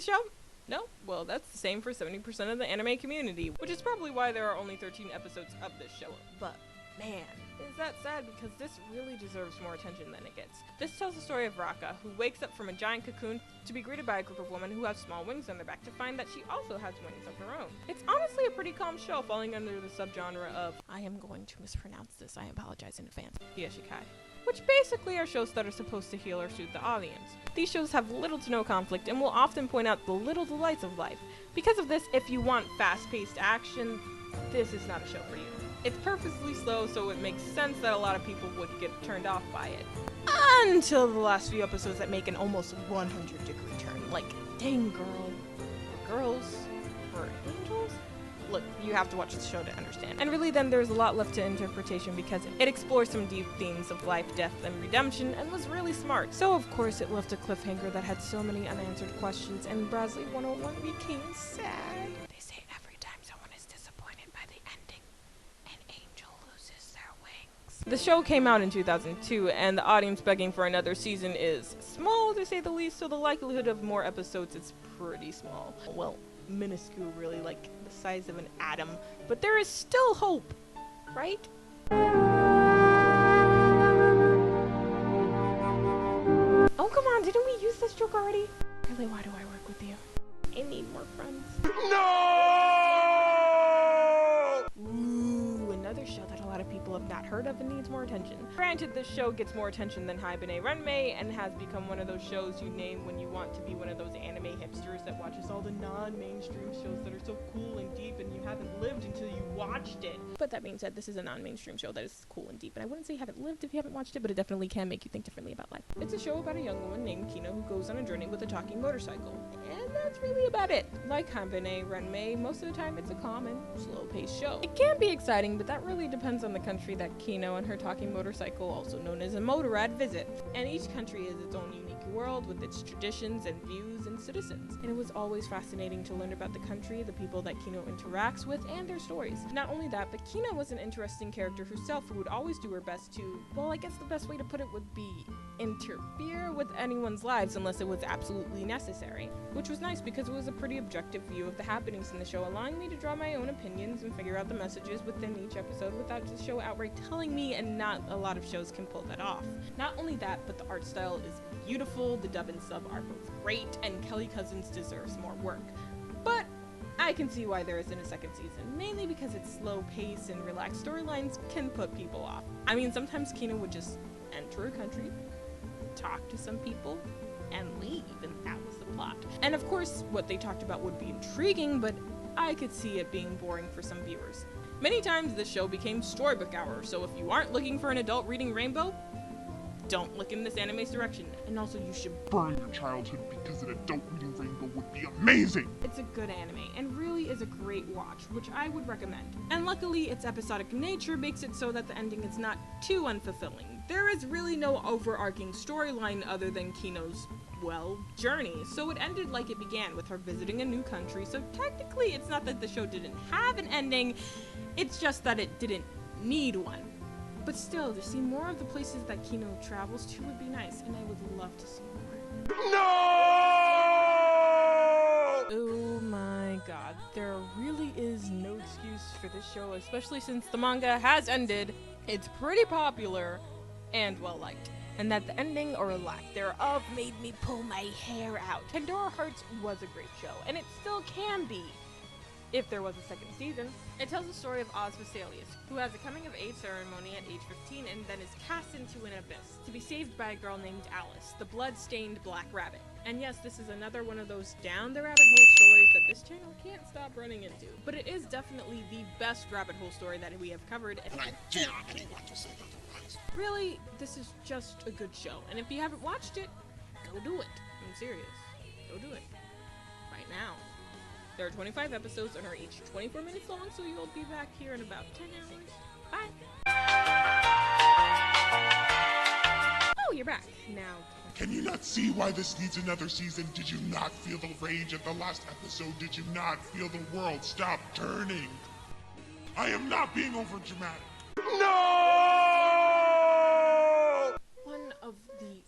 show? No? Well, that's the same for 70% of the anime community, which is probably why there are only 13 episodes of this show. But, man, is that sad because this really deserves more attention than it gets. This tells the story of Raka, who wakes up from a giant cocoon to be greeted by a group of women who have small wings on their back to find that she also has wings of her own. It's honestly a pretty calm show, falling under the subgenre of, I am going to mispronounce this, I apologize in advance, Isekai, which basically are shows that are supposed to heal or soothe the audience. These shows have little to no conflict and will often point out the little delights of life. Because of this, if you want fast-paced action, this is not a show for you. It's purposely slow, so it makes sense that a lot of people would get turned off by it. Until the last few episodes that make an almost 100-degree turn. Like, dang girl, girls or angels? Look, you have to watch the show to understand. And really then there's a lot left to interpretation because it explores some deep themes of life, death, and redemption and was really smart. So of course it left a cliffhanger that had so many unanswered questions and Brasley 101 became sad. They say every time someone is disappointed by the ending, an angel loses their wings. The show came out in 2002 and the audience begging for another season is small to say the least, so the likelihood of more episodes is pretty small. Well, minuscule really, like the size of an atom, but there is still hope, right? Oh come on, didn't we use this joke already? Really, why do I work with you? I need more friends. No! Ooh, another show that a lot of people have not heard of and needs more attention. Granted, this show gets more attention than Haibane Renmei and has become one of those shows you name when you want to be one of those anime hipsters that watches all the non-mainstream shows that are so cool and deep and you haven't lived until you watched it. But that being said, this is a non-mainstream show that is cool and deep, and I wouldn't say you haven't lived if you haven't watched it, but it definitely can make you think differently about life. It's a show about a young woman named Kino who goes on a journey with a talking motorcycle. And that's really about it. Like Haibane Renmei, most of the time it's a calm and slow-paced show. It can be exciting, but that really depends on the country that Kino and her talking motorcycle, also known as a motorrad, visit. And each country is its own unique world with its traditions and views and citizens. And it was always fascinating to learn about the country, the people that Kino interacts with, and their stories. Not only that, but Kino was an interesting character herself who would always do her best to, well, I guess the best way to put it would be interfere with anyone's lives unless it was absolutely necessary. Which was nice because it was a pretty objective view of the happenings in the show, allowing me to draw my own opinions and figure out the messages within each episode without the show outright telling me, and not a lot of shows can pull that off. Not only that, but the art style is beautiful, the dub and sub are both great, and Kelly Cousins deserves more work. But I can see why there isn't a second season, mainly because its slow pace and relaxed storylines can put people off. I mean, sometimes Kino would just enter a country, talk to some people, and leave, and that was the plot. And of course, what they talked about would be intriguing, but I could see it being boring for some viewers. Many times this show became storybook hour, so if you aren't looking for an adult reading Rainbow, don't look in this anime's direction. And also you should burn your childhood because an adult reading Rainbow would be amazing! It's a good anime, and really is a great watch, which I would recommend. And luckily, its episodic nature makes it so that the ending is not too unfulfilling. There is really no overarching storyline other than Kino's, well, journey, so it ended like it began, with her visiting a new country, so technically it's not that the show didn't have an ending, it's just that it didn't need one. But still, to see more of the places that Kino travels to would be nice, and I would love to see more. No! Oh my god, there really is no excuse for this show, especially since the manga has ended, it's pretty popular, and well-liked. And that the ending, or lack thereof, made me pull my hair out. Pandora Hearts was a great show, and it still can be, if there was a second season. It tells the story of Oz Vesalius, who has a coming-of-age ceremony at age 15 and then is cast into an abyss, to be saved by a girl named Alice, the blood-stained black rabbit. And yes, this is another one of those down-the-rabbit-hole stories that this channel can't stop running into. But it is definitely the best rabbit hole story that we have covered. And I dare anyone to say otherwise. Really, this is just a good show, and if you haven't watched it, go do it. I'm serious. Go do it. Right now. There are 25 episodes and are each 24 minutes long, so you'll be back here in about 10 hours. Bye! Oh, you're back. Now, can you not see why this needs another season? Did you not feel the rage at the last episode? Did you not feel the world stop turning? I am not being overdramatic. No! One of the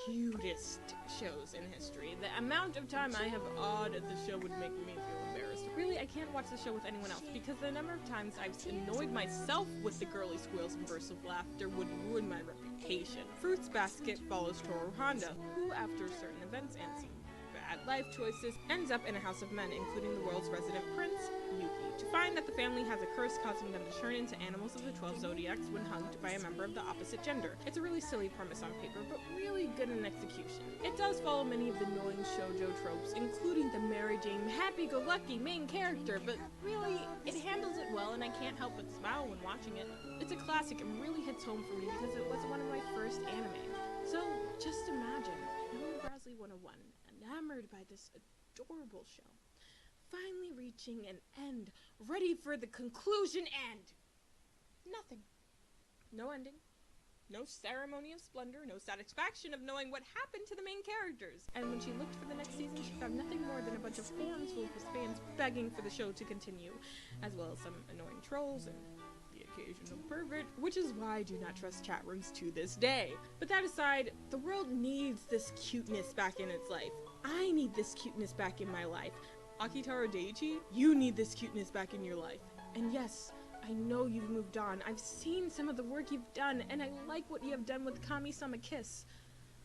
cutest shows in history, the amount of time I have awed at the show would make me feel embarrassed. Really, I can't watch the show with anyone else, because the number of times I've annoyed myself with the girly squeals and bursts of laughter would ruin my reputation. Fruits Basket follows Toru Honda, who, after certain events and some bad life choices, ends up in a house of men, including the world's resident prince, Yuki, to find that the family has a curse causing them to turn into animals of the 12 zodiacs when hugged by a member of the opposite gender. It's a really silly premise on paper, but really good in execution. It does follow many of the annoying shoujo tropes, including the Mary Jane happy-go-lucky main character, but really, it handles it well and I can't help but smile when watching it. It's a classic and really hits home for me because it was one of my first anime. So, just imagine, Emily Brasley 101, enamored by this adorable show, finally reaching an end, ready for the conclusion, and nothing. No ending. No ceremony of splendor, no satisfaction of knowing what happened to the main characters. And when she looked for the next season, she found nothing more than a bunch of forums full of fans begging for the show to continue, as well as some annoying trolls and the occasional pervert, which is why I do not trust chat rooms to this day. But that aside, the world needs this cuteness back in its life. I need this cuteness back in my life. Akitaro Daiichi, you need this cuteness back in your life. And yes, I know you've moved on. I've seen some of the work you've done, and I like what you have done with Kami-sama Kiss.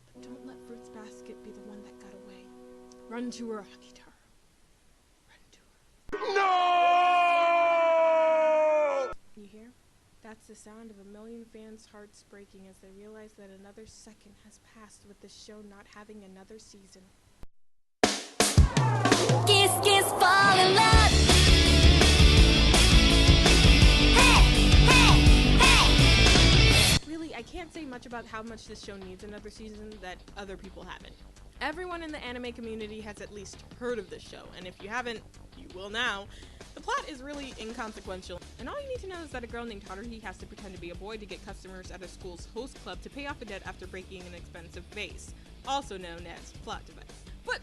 But don't let Fruits Basket be the one that got away. Run to her, Akitaro. Run to her. No! You hear? That's the sound of a million fans' hearts breaking as they realize that another second has passed with the show not having another season. Kiss, kiss, fall in love. Hey, hey, hey. Really, I can't say much about how much this show needs another season that other people haven't. Everyone in the anime community has at least heard of this show, and if you haven't, you will now. The plot is really inconsequential, and all you need to know is that a girl named Haruhi has to pretend to be a boy to get customers at a school's host club to pay off a debt after breaking an expensive vase, also known as plot device. But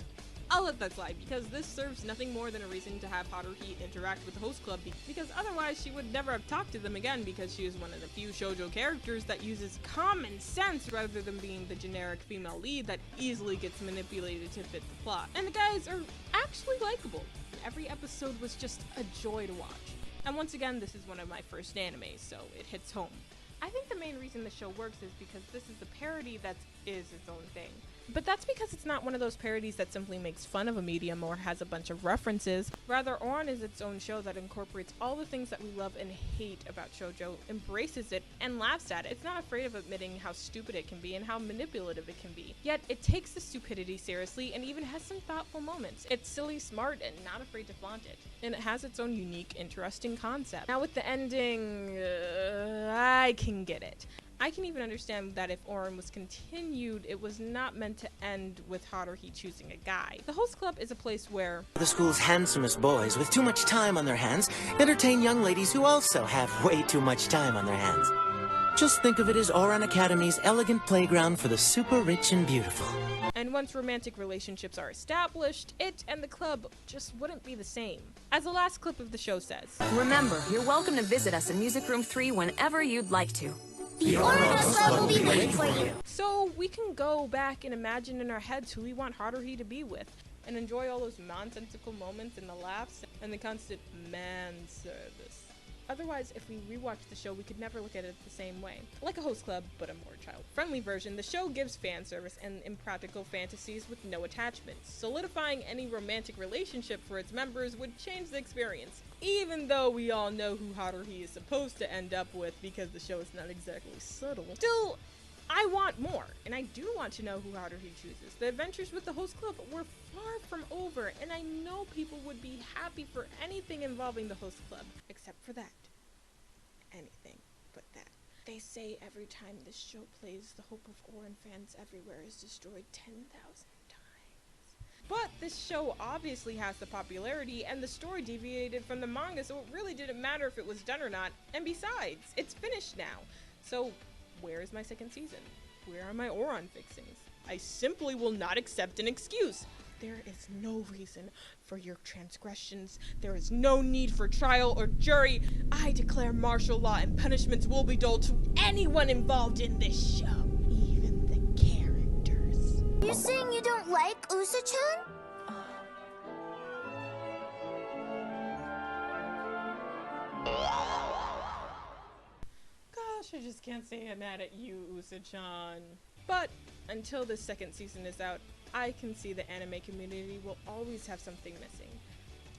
I'll let that slide, because this serves nothing more than a reason to have Haruhi interact with the host club, because otherwise she would never have talked to them again, because she is one of the few shoujo characters that uses common sense rather than being the generic female lead that easily gets manipulated to fit the plot. And the guys are actually likable. Every episode was just a joy to watch. And once again, this is one of my first animes, so it hits home. I think the main reason the show works is because this is a parody that is its own thing. But that's because it's not one of those parodies that simply makes fun of a medium or has a bunch of references. Rather, Ouran is its own show that incorporates all the things that we love and hate about shoujo, embraces it, and laughs at it. It's not afraid of admitting how stupid it can be and how manipulative it can be. Yet, it takes the stupidity seriously and even has some thoughtful moments. It's silly, smart, and not afraid to flaunt it. And it has its own unique, interesting concept. Now with the ending, I can get it. I can even understand that if Ouran was continued, it was not meant to end with Haruhi choosing a guy. The host club is a place where the school's handsomest boys with too much time on their hands entertain young ladies who also have way too much time on their hands. Just think of it as Ouran Academy's elegant playground for the super rich and beautiful. And once romantic relationships are established, it and the club just wouldn't be the same. As the last clip of the show says, Remember, you're welcome to visit us in Music Room 3 whenever you'd like to. The Ouran Club will be waiting for you. so we can go back and imagine in our heads who we want Haruhi to be with, and enjoy all those nonsensical moments and the laughs and the constant man service. Otherwise, if we rewatch the show, we could never look at it the same way. Like a host club, but a more child-friendly version, the show gives fan service and impractical fantasies with no attachments. Solidifying any romantic relationship for its members would change the experience, even though we all know who Haruhi is supposed to end up with because the show is not exactly subtle. Still, I want more, and I do want to know who Haruhi chooses. The adventures with the host club were far from over, and I know people would be happy for anything involving the host club, except for that. Anything but that. They say every time this show plays, the hope of Ouran fans everywhere is destroyed 10,000 times. But this show obviously has the popularity, and the story deviated from the manga, so it really didn't matter if it was done or not. And besides, it's finished now. So where is my second season? Where are my Ouran fixings? I simply will not accept an excuse. There is no reason for your transgressions. There is no need for trial or jury. I declare martial law and punishments will be doled to anyone involved in this show, even the characters. You're saying you don't like Usa-chan? Gosh, I just can't say I'm mad at you, Usa-chan. But until the second season is out, I can see the anime community will always have something missing.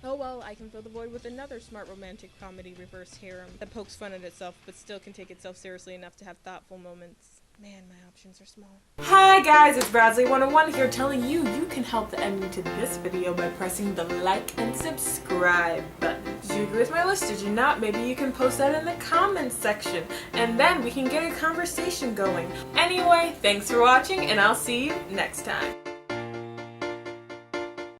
Oh well, I can fill the void with another smart romantic comedy reverse harem that pokes fun at itself but still can take itself seriously enough to have thoughtful moments. Man, my options are small. Hi guys, it's Bradley101 here telling you can help the ending to this video by pressing the like and subscribe button. Did you agree with my list? Did you not? Maybe you can post that in the comments section and then we can get a conversation going. Anyway, thanks for watching and I'll see you next time.